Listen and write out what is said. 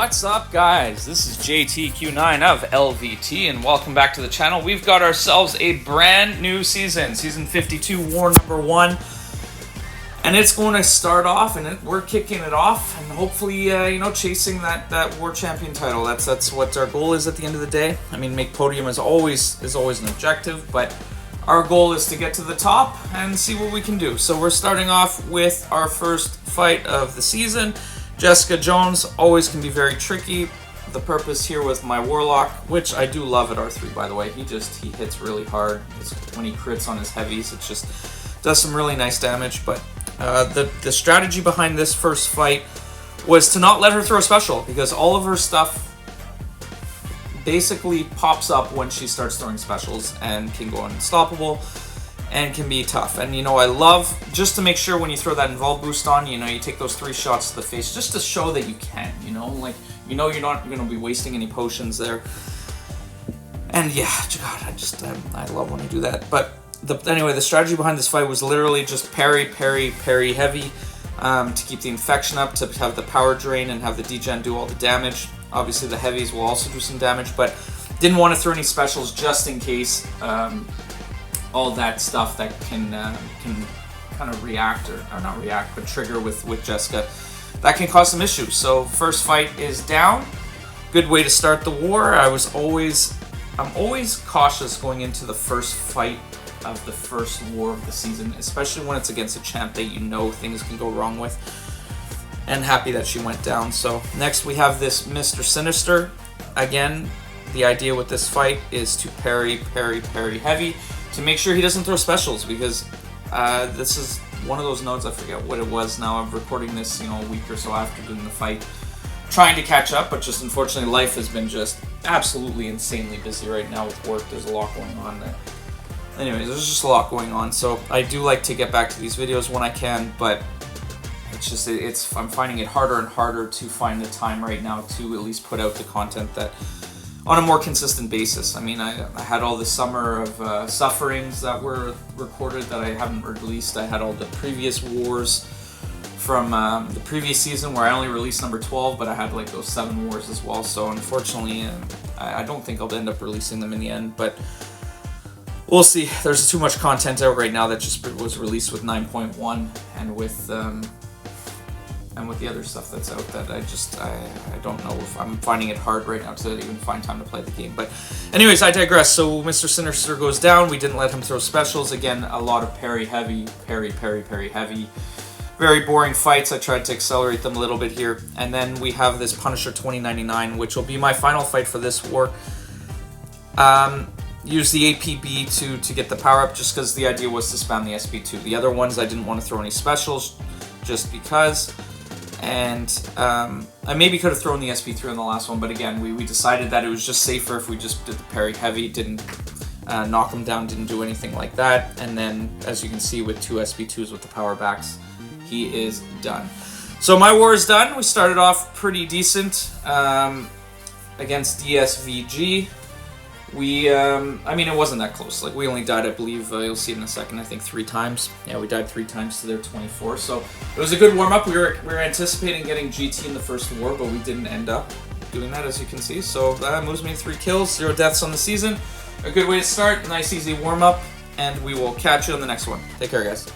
What's up, guys? This is JTQ9 of LVT, and welcome back to the channel. We've got ourselves a brand new season, Season 52, War number 1. And it's going to start off, and we're kicking it off, and hopefully, chasing that War Champion title. That's what our goal is at the end of the day. I mean, make podium is always an objective, but our goal is to get to the top and see what we can do. So we're starting off with our first fight of the season. Jessica Jones always can be very tricky. The purpose here was my Warlock, which I do love at R3, by the way. He hits really hard. When he crits on his heavies, it just does some really nice damage. But the strategy behind this first fight was to not let her throw a special, because all of her stuff basically pops up when she starts throwing specials and can go unstoppable and can be tough. And I love, just to make sure when you throw that Involve boost on, you take those 3 shots to the face just to show that you can, you're not going to be wasting any potions there. And yeah, God, I love when you do that. But anyway, the strategy behind this fight was literally just parry heavy to keep the infection up, to have the power drain and have the degen do all the damage. Obviously the heavies will also do some damage, but didn't want to throw any specials just in case. All that stuff that can kind of react, or not react, but trigger with Jessica, that can cause some issues. So first fight is down. Good way to start the war. I'm always cautious going into the first fight of the first war of the season, especially when it's against a champ that things can go wrong with. And happy that she went down. So next we have this Mr. Sinister. Again, the idea with this fight is to parry heavy, to make sure he doesn't throw specials, because this is one of those nodes, I forget what it was now. I'm recording this, a week or so after doing the fight, trying to catch up, but just unfortunately life has been just absolutely insanely busy right now with work. There's a lot going on there. Anyways, there's just a lot going on, so I do like to get back to these videos when I can, but I'm finding it harder and harder to find the time right now to at least put out the content that on a more consistent basis. I mean, I had all the summer of sufferings that were recorded that I haven't released. I had all the previous wars from the previous season where I only released number 12, but I had like those 7 wars as well. So unfortunately, I don't think I'll end up releasing them in the end, but we'll see. There's too much content out right now that just was released with 9.1 and with the other stuff that's out that I don't know if I'm finding it hard right now to even find time to play the game. But anyways, I digress. So Mr. Sinister goes down. We didn't let him throw specials. Again, a lot of parry heavy. Very boring fights. I tried to accelerate them a little bit here. And then we have this Punisher 2099, which will be my final fight for this war. Use the APB to get the power up, just because the idea was to spam the SP2. The other ones I didn't want to throw any specials just because. And I maybe could have thrown the SP3 on the last one, but again, we decided that it was just safer if we just did the parry heavy, didn't knock him down, didn't do anything like that. And then, as you can see, with 2 SP2s with the power backs, he is done. So my war is done. We started off pretty decent against DSVG. I mean, it wasn't that close. Like, we only died, I believe, you'll see in a second, I think 3 times. Yeah, we died 3 times to their 24. So it was a good warm-up. We were anticipating getting GT in the first war, but we didn't end up doing that, as you can see. So that moves me to 3 kills, 0 deaths on the season. A good way to start, nice easy warm-up, and we will catch you on the next one. Take care, guys.